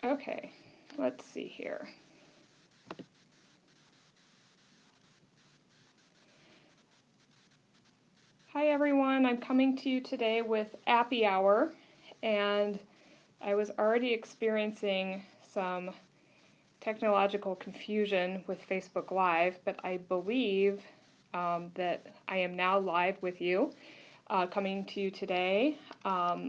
Okay, let's see here. Hi everyone, I'm coming to you today with Appy Hour, and I was already experiencing some technological confusion with Facebook Live, but I believe that I am now live with you, coming to you today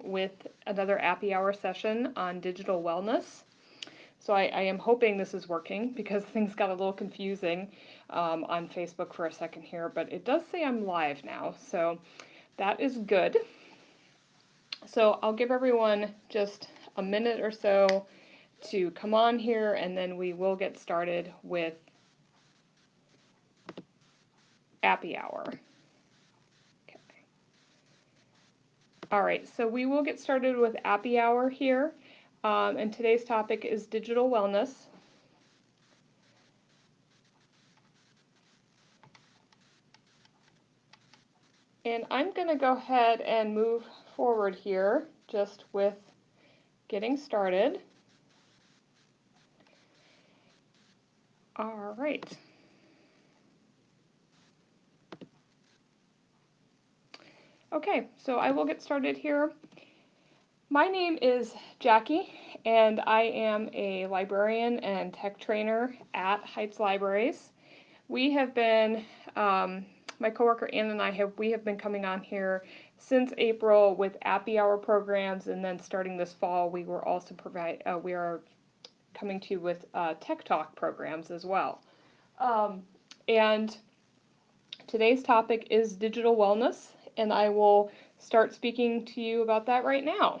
with another Appy Hour session on digital wellness. So I am hoping this is working because things got a little confusing on Facebook for a second here, but it does say I'm live now, so that is good. So I'll give everyone just a minute or so to come on here, and then we will get started with Appy Hour. Okay. All right, so we will get started with Appy Hour here, and today's topic is digital wellness. And I'm going to go ahead and move forward here just with getting started. All right. Okay, so I will get started here. My name is Jackie, and I am a librarian and tech trainer at Heights Libraries. We have been, my coworker Ann and we have been coming on here since April with Appy Hour programs, and then starting this fall, we were also we are coming to you with Tech Talk programs as well. And today's topic is digital wellness, and I will start speaking to you about that right now.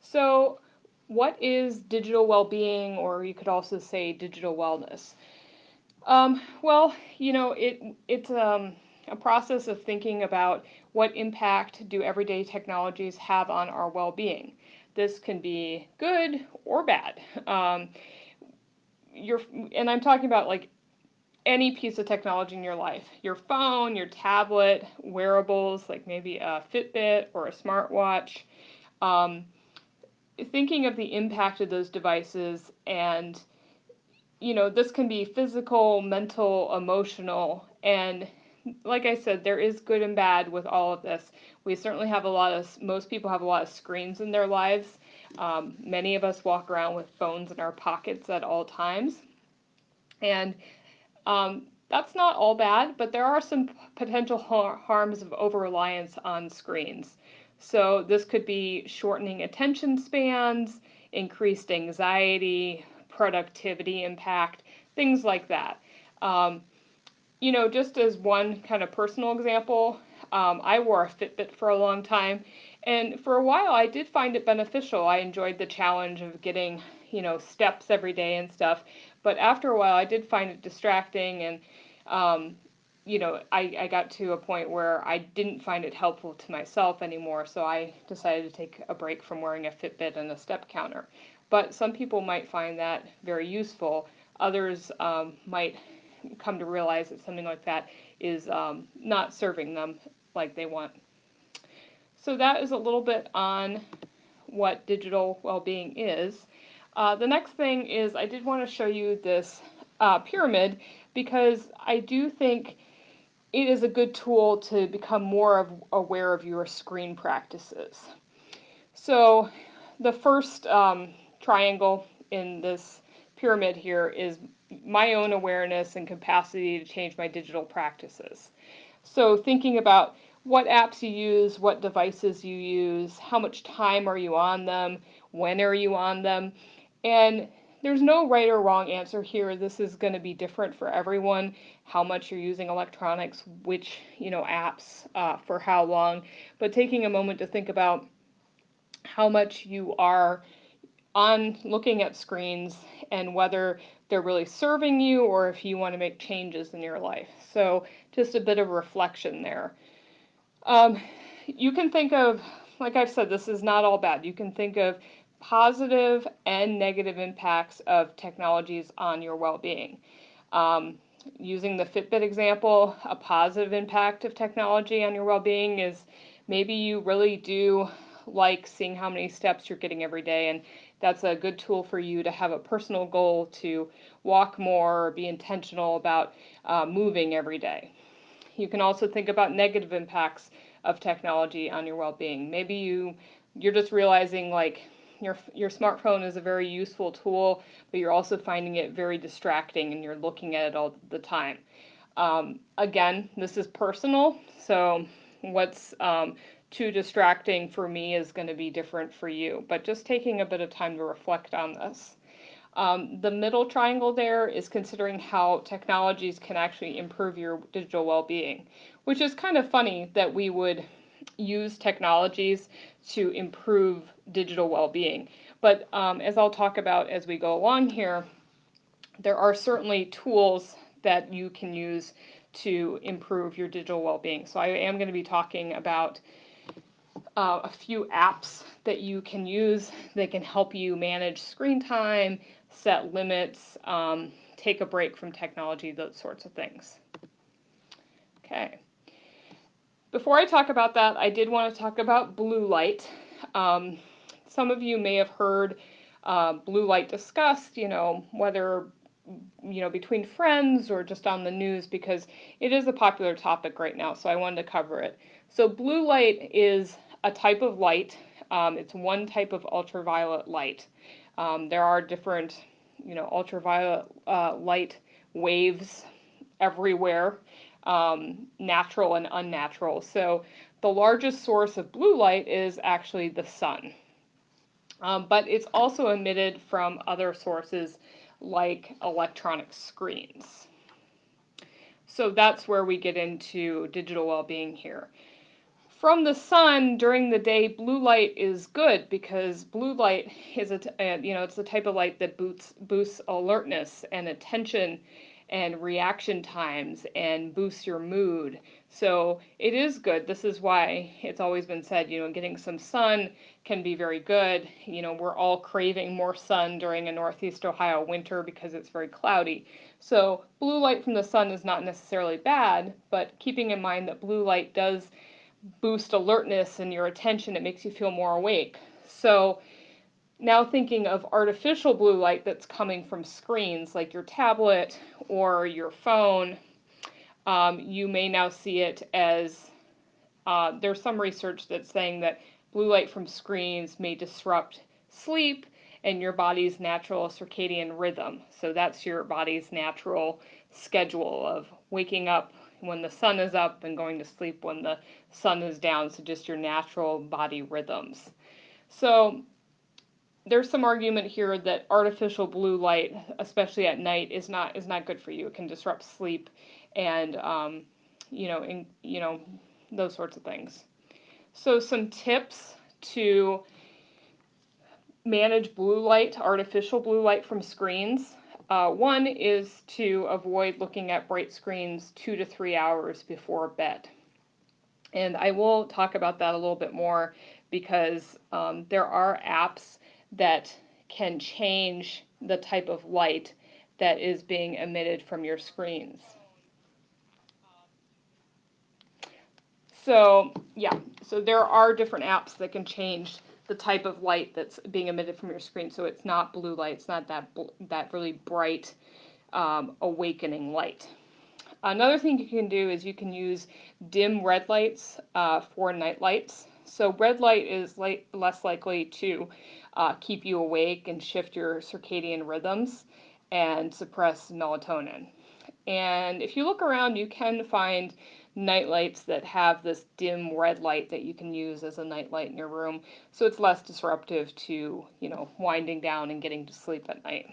So, what is digital well-being, or you could also say digital wellness? Well, it's a process of thinking about what impact do everyday technologies have on our well-being. This can be good or bad. And I'm talking about like any piece of technology in your life, your phone, your tablet, wearables, like maybe a Fitbit or a smartwatch. Um, Thinking of the impact of those devices, and this can be physical, mental, emotional, and like I said, there is good and bad with all of this. We certainly have most people have a lot of screens in their lives. Many of us walk around with phones in our pockets at all times. And that's not all bad, but there are some potential harms of over-reliance on screens. So this could be shortening attention spans, increased anxiety, productivity impact, things like that. Um, just as one kind of personal example, I wore a Fitbit for a long time, and for a while I did find it beneficial. I enjoyed the challenge of getting, steps every day and stuff, but after a while I did find it distracting, and I got to a point where I didn't find it helpful to myself anymore, so I decided to take a break from wearing a Fitbit and a step counter. But some people might find that very useful. Others might come to realize that something like that is not serving them like they want. So that is a little bit on what digital well-being is. The next thing is I did want to show you this pyramid because I do think it is a good tool to become more aware of your screen practices. So the first triangle in this pyramid here is my own awareness and capacity to change my digital practices. So thinking about what apps you use, what devices you use, how much time are you on them, when are you on them, and there's no right or wrong answer here. This is going to be different for everyone, how much you're using electronics, which, apps, for how long, but taking a moment to think about how much you are on looking at screens and whether they're really serving you or if you want to make changes in your life. So just a bit of reflection there. You can think of, like I've said, this is not all bad. You can think of positive and negative impacts of technologies on your well-being. Using the Fitbit example, a positive impact of technology on your well-being is maybe you really do like seeing how many steps you're getting every day, and that's a good tool for you to have a personal goal to walk more or be intentional about moving every day. You can also think about negative impacts of technology on your well-being. Maybe you're just realizing like your smartphone is a very useful tool, but you're also finding it very distracting and you're looking at it all the time. Again, this is personal, so what's too distracting for me is going to be different for you, but just taking a bit of time to reflect on this. The middle triangle there is considering how technologies can actually improve your digital well-being, which is kind of funny that we would use technologies to improve digital well-being. But as I'll talk about as we go along here, there are certainly tools that you can use to improve your digital well-being. So I am going to be talking about a few apps that you can use that can help you manage screen time, set limits, take a break from technology, those sorts of things. Okay. Before I talk about that, I did want to talk about blue light. Some of you may have heard blue light discussed, whether between friends or just on the news, because it is a popular topic right now, so I wanted to cover it. So blue light is a type of light. It's one type of ultraviolet light. There are different, ultraviolet light waves everywhere, natural and unnatural. So the largest source of blue light is actually the sun. But it's also emitted from other sources like electronic screens. So that's where we get into digital well-being here. From the sun during the day, blue light is good because blue light is it's the type of light that boosts alertness and attention and reaction times and boosts your mood. So it is good. This is why it's always been said, getting some sun can be very good. We're all craving more sun during a Northeast Ohio winter because it's very cloudy. So blue light from the sun is not necessarily bad, but keeping in mind that blue light does boost alertness and your attention, it makes you feel more awake. So now thinking of artificial blue light that's coming from screens like your tablet or your phone, you may now see it as, there's some research that's saying that blue light from screens may disrupt sleep and your body's natural circadian rhythm. So that's your body's natural schedule of waking up when the sun is up and going to sleep when the sun is down, so just your natural body rhythms. So there's some argument here that artificial blue light, especially at night, is not good for you. It can disrupt sleep and those sorts of things. So some tips to manage blue light, artificial blue light from screens. One is to avoid looking at bright screens 2 to 3 hours before bed. And I will talk about that a little bit more because there are apps that can change the type of light that is being emitted from your screens. So there are different apps that can change the type of light that's being emitted from your screen. So it's not blue light, it's not that really bright awakening light. Another thing you can do is you can use dim red lights for night lights. So red light is less likely to keep you awake and shift your circadian rhythms and suppress melatonin. And if you look around, you can find night lights that have this dim red light that you can use as a night light in your room, so it's less disruptive to, winding down and getting to sleep at night.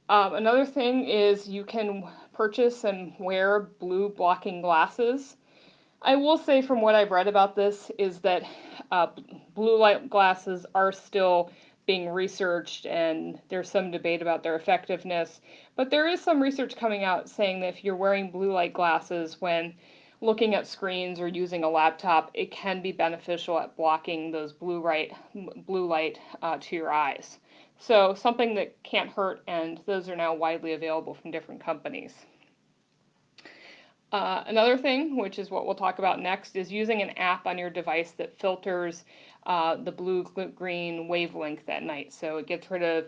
Another thing is you can purchase and wear blue blocking glasses. I will say from what I've read about this is that blue light glasses are still being researched and there's some debate about their effectiveness, but there is some research coming out saying that if you're wearing blue light glasses when looking at screens or using a laptop, it can be beneficial at blocking those blue light to your eyes. So something that can't hurt, and those are now widely available from different companies. Another thing, which is what we'll talk about next, is using an app on your device that filters the blue-green wavelength at night. So it gets rid of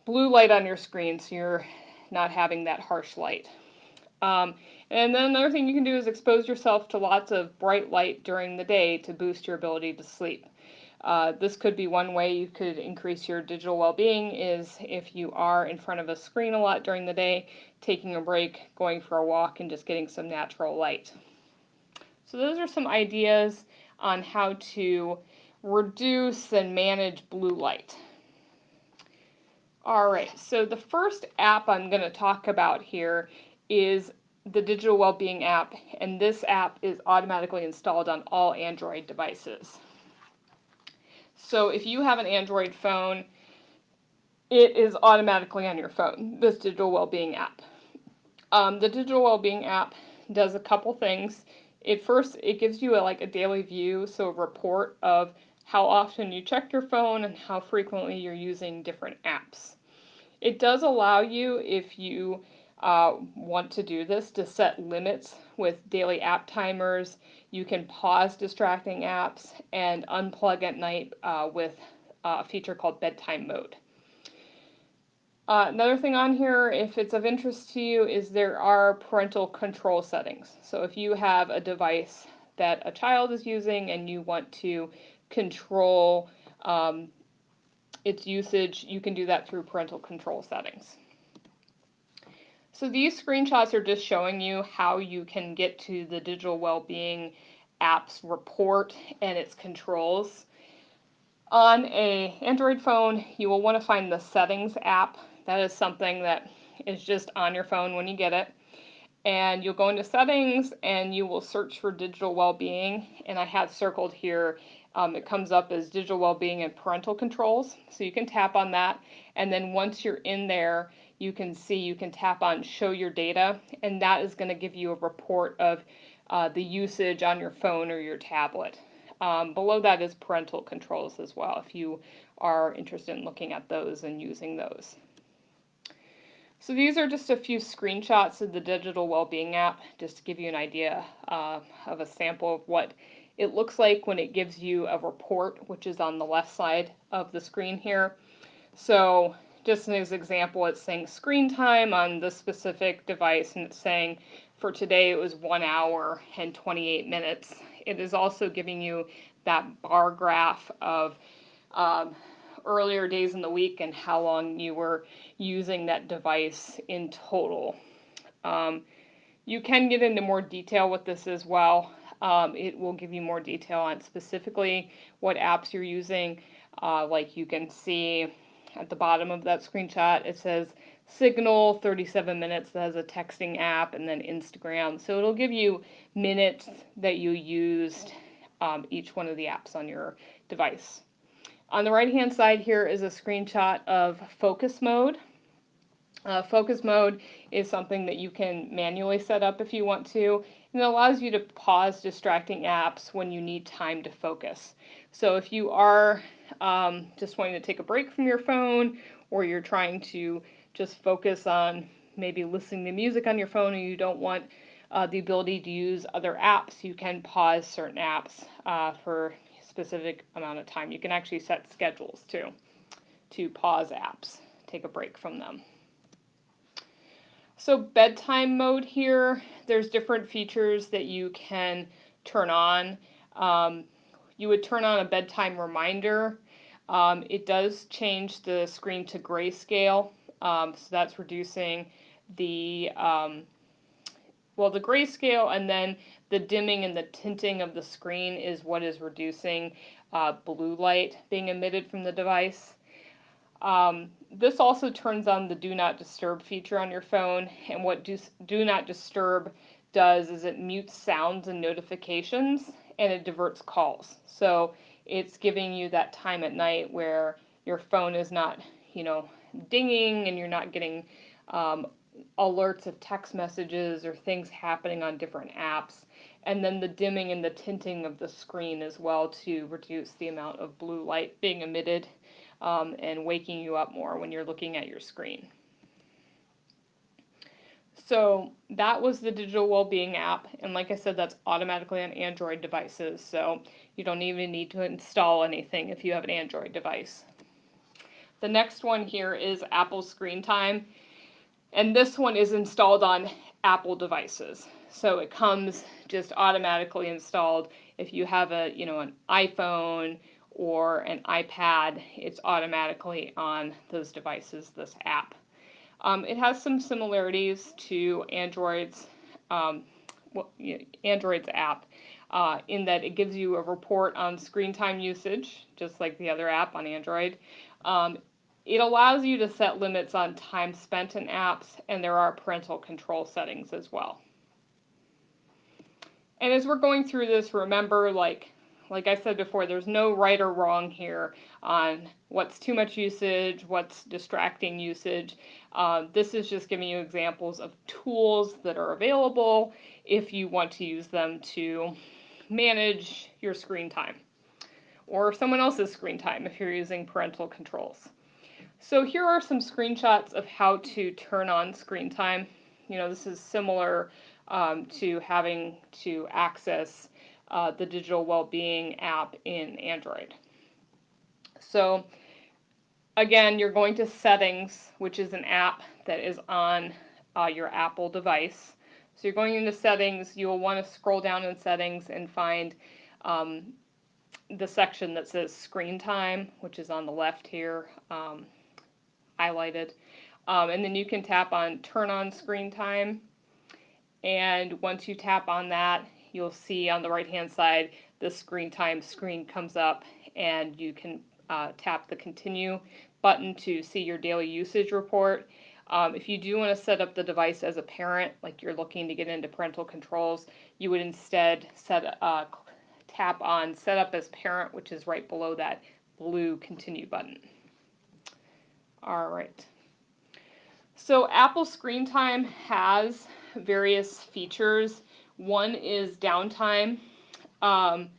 blue light on your screen so you're not having that harsh light. And then another thing you can do is expose yourself to lots of bright light during the day to boost your ability to sleep. This could be one way you could increase your digital well-being is if you are in front of a screen a lot during the day, taking a break, going for a walk, and just getting some natural light. So those are some ideas on how to reduce and manage blue light. All right, so the first app I'm going to talk about here is the Digital Wellbeing app, and this app is automatically installed on all Android devices. So if you have an Android phone, it is automatically on your phone, this Digital Wellbeing app. The Digital Wellbeing app does a couple things. It gives you a daily view, so a report of how often you check your phone and how frequently you're using different apps. It does allow you, if you want to do this, to set limits with daily app timers. You can pause distracting apps and unplug at night with a feature called Bedtime Mode. Another thing on here, if it's of interest to you, is there are parental control settings. So if you have a device that a child is using and you want to control its usage, you can do that through parental control settings. So these screenshots are just showing you how you can get to the Digital Wellbeing app's report and its controls. On an Android phone, you will want to find the Settings app. That is something that is just on your phone when you get it. And you'll go into Settings and you will search for Digital Wellbeing. And I have circled here, it comes up as Digital Wellbeing and Parental Controls. So you can tap on that. And then once you're in there, you can tap on Show Your Data. And that is going to give you a report of the usage on your phone or your tablet. Below that is parental controls as well, if you are interested in looking at those and using those. So these are just a few screenshots of the Digital Wellbeing app, just to give you an idea of a sample of what it looks like when it gives you a report, which is on the left side of the screen here. So just as an example, it's saying screen time on this specific device, and it's saying for today it was 1 hour and 28 minutes. It is also giving you that bar graph of earlier days in the week and how long you were using that device in total. You can get into more detail with this as well. It will give you more detail on specifically what apps you're using. Like you can see at the bottom of that screenshot, it says Signal, 37 minutes, that has a texting app, and then Instagram. So it'll give you minutes that you used each one of the apps on your device. On the right-hand side here is a screenshot of Focus Mode. Focus Mode is something that you can manually set up if you want to, and it allows you to pause distracting apps when you need time to focus. So if you are just wanting to take a break from your phone, or you're trying to just focus on maybe listening to music on your phone, and you don't want the ability to use other apps, you can pause certain apps for a specific amount of time. You can actually set schedules too to pause apps, take a break from them. So bedtime mode here, there's different features that you can turn on. You would turn on a bedtime reminder. It does change the screen to grayscale, so that's reducing the grayscale, and then the dimming and the tinting of the screen is what is reducing blue light being emitted from the device. This also turns on the Do Not Disturb feature on your phone, and what Do Not Disturb does is it mutes sounds and notifications, and it diverts calls. So it's giving you that time at night where your phone is not, dinging, and you're not getting alerts of text messages or things happening on different apps. And then the dimming and the tinting of the screen as well to reduce the amount of blue light being emitted and waking you up more when you're looking at your screen. So that was the Digital Wellbeing app, and like I said, that's automatically on Android devices, so you don't even need to install anything if you have an Android device. The next one here is Apple Screen Time, and this one is installed on Apple devices. So it comes just automatically installed. If you have an iPhone or an iPad, it's automatically on those devices, this app. It has some similarities to Android's app in that it gives you a report on screen time usage, just like the other app on Android. It allows you to set limits on time spent in apps, and there are parental control settings as well. And as we're going through this, remember, like I said before, there's no right or wrong here on what's too much usage, what's distracting usage. This is just giving you examples of tools that are available if you want to use them to manage your screen time or someone else's screen time if you're using parental controls. So here are some screenshots of how to turn on screen time. This is similar to having to access the Digital Wellbeing app in Android. So again, you're going to Settings, which is an app that is on your Apple device. So you're going into Settings. You'll want to scroll down in Settings and find the section that says Screen Time, which is on the left here, highlighted. And then you can tap on Turn on Screen Time. And once you tap on that, you'll see on the right-hand side, the screen time screen comes up, and you can tap the Continue button to see your daily usage report. If you do want to set up the device as a parent, like you're looking to get into parental controls, you would instead tap on Set Up as Parent, which is right below that blue Continue button. All right. So Apple Screen Time has various features. One is downtime. And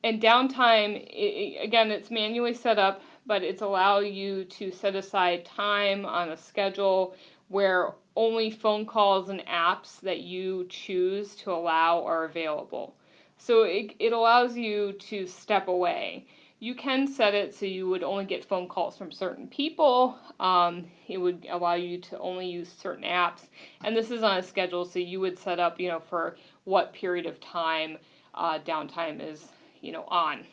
downtime, again, it's manually set up, but it's allow you to set aside time on a schedule where only phone calls and apps that you choose to allow are available. So it allows you to step away. You can set it so you would only get phone calls from certain people. It would allow you to only use certain apps. And this is on a schedule, so you would set up, for what period of time downtime is, on.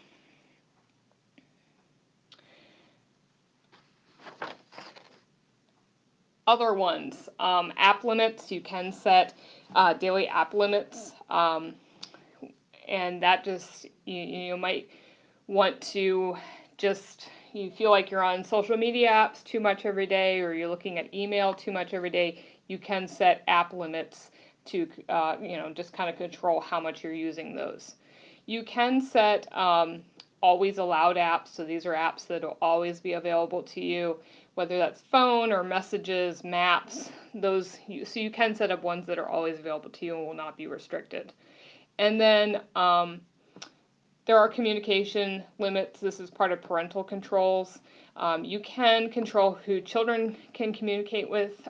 Other ones, app limits. You can set daily app limits. And that just, you might want to you feel like you're on social media apps too much every day, or you're looking at email too much every day, you can set app limits to, just kind of control how much you're using those. You can set always allowed apps, so these are apps that will always be available to you, whether that's phone or messages, maps, so you can set up ones that are always available to you and will not be restricted. And then there are communication limits. This is part of parental controls. You can control who children can communicate with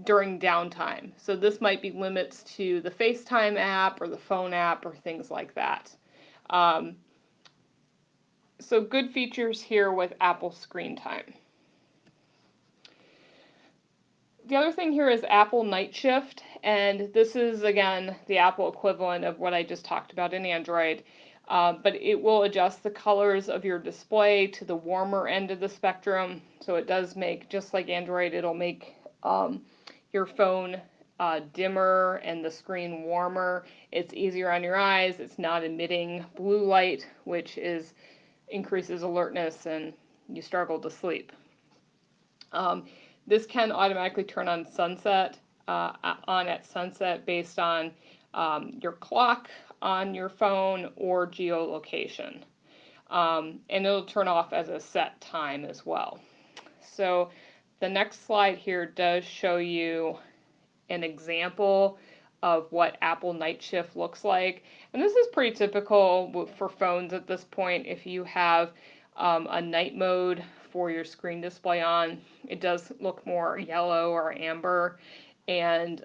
during downtime. So this might be limits to the FaceTime app or the phone app or things like that. So good features here with Apple Screen Time. The other thing here is Apple Night Shift, and this is, again, the Apple equivalent of what I just talked about in Android, but it will adjust the colors of your display to the warmer end of the spectrum, so it does make, just like Android, it'll make your phone dimmer and the screen warmer. It's easier on your eyes, it's not emitting blue light, which increases alertness and you struggle to sleep. This can automatically turn on sunset, at sunset based on your clock on your phone or geolocation. And it'll turn off as a set time as well. So the next slide here does show you an example of what Apple Night Shift looks like. And this is pretty typical for phones at this point. If you have a night mode before your screen display on, it does look more yellow or amber. And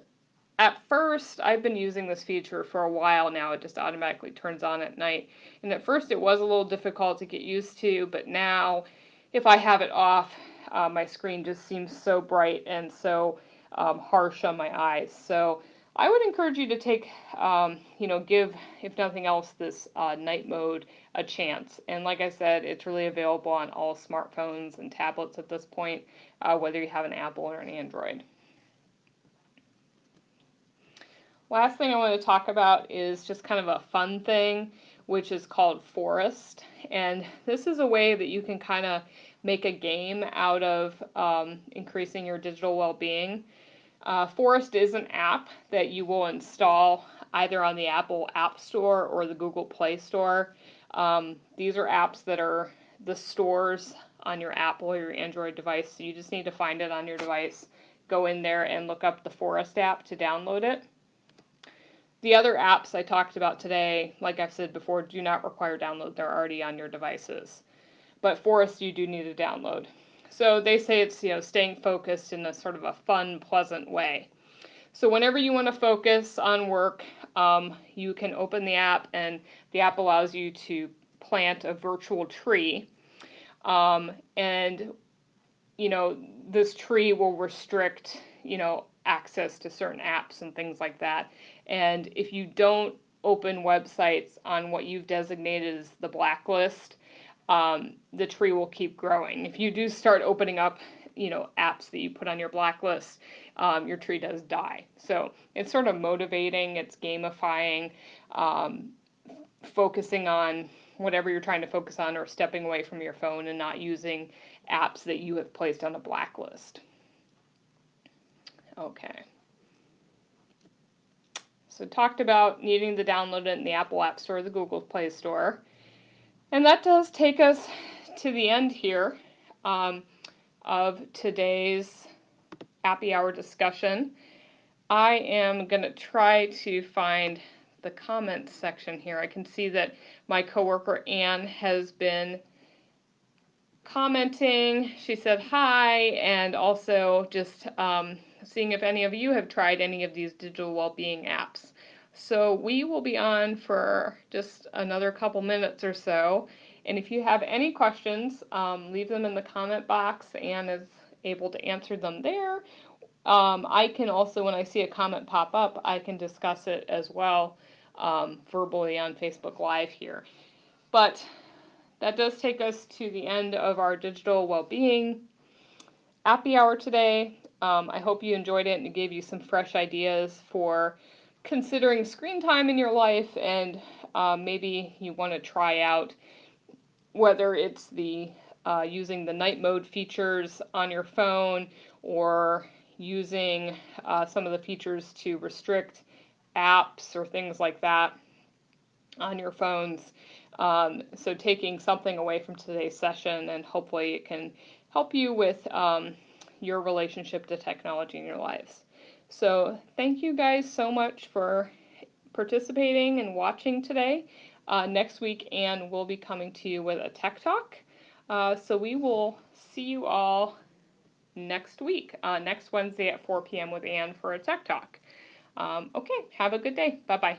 at first, I've been using this feature for a while now. It just automatically turns on at night. And at first, it was a little difficult to get used to, but now, if I have it off, my screen just seems so bright and so harsh on my eyes. So I would encourage you to take, give, if nothing else, this night mode a chance. And like I said, it's really available on all smartphones and tablets at this point, whether you have an Apple or an Android. Last thing I want to talk about is just kind of a fun thing, which is called Forest. And this is a way that you can kind of make a game out of increasing your digital well-being. Forest is an app that you will install either on the Apple App Store or the Google Play Store. These are apps that are the stores on your Apple or your Android device, so you just need to find it on your device, go in there and look up the Forest app to download it. The other apps I talked about today, like I've said before, do not require download. They're already on your devices. But Forest you do need to download. So they say it's, staying focused in a sort of a fun, pleasant way. So whenever you want to focus on work, you can open the app, and the app allows you to plant a virtual tree. And this tree will restrict, access to certain apps and things like that. And if you don't open websites on what you've designated as the blacklist, the tree will keep growing. If you do start opening up, apps that you put on your blacklist, your tree does die. So it's sort of motivating, it's gamifying, focusing on whatever you're trying to focus on, or stepping away from your phone and not using apps that you have placed on a blacklist. Okay. So talked about needing to download it in the Apple App Store or the Google Play Store. And that does take us to the end here of today's Appy Hour discussion. I am going to try to find the comments section here. I can see that my coworker Anne has been commenting. She said hi, and also just seeing if any of you have tried any of these digital well-being apps. So we will be on for just another couple minutes or so, and if you have any questions, leave them in the comment box. Anne is able to answer them there. I can also, when I see a comment pop up, I can discuss it as well verbally on Facebook Live here. But that does take us to the end of our digital well-being Appy Hour today. I hope you enjoyed it and it gave you some fresh ideas for considering screen time in your life, and maybe you want to try out whether it's the using the night mode features on your phone, or using some of the features to restrict apps or things like that on your phones. So taking something away from today's session, and hopefully it can help you with your relationship to technology in your lives. So thank you guys so much for participating and watching today. Next week, Anne will be coming to you with a Tech Talk. So we will see you all next week, next Wednesday at 4 p.m. with Anne for a Tech Talk. Okay, have a good day. Bye-bye.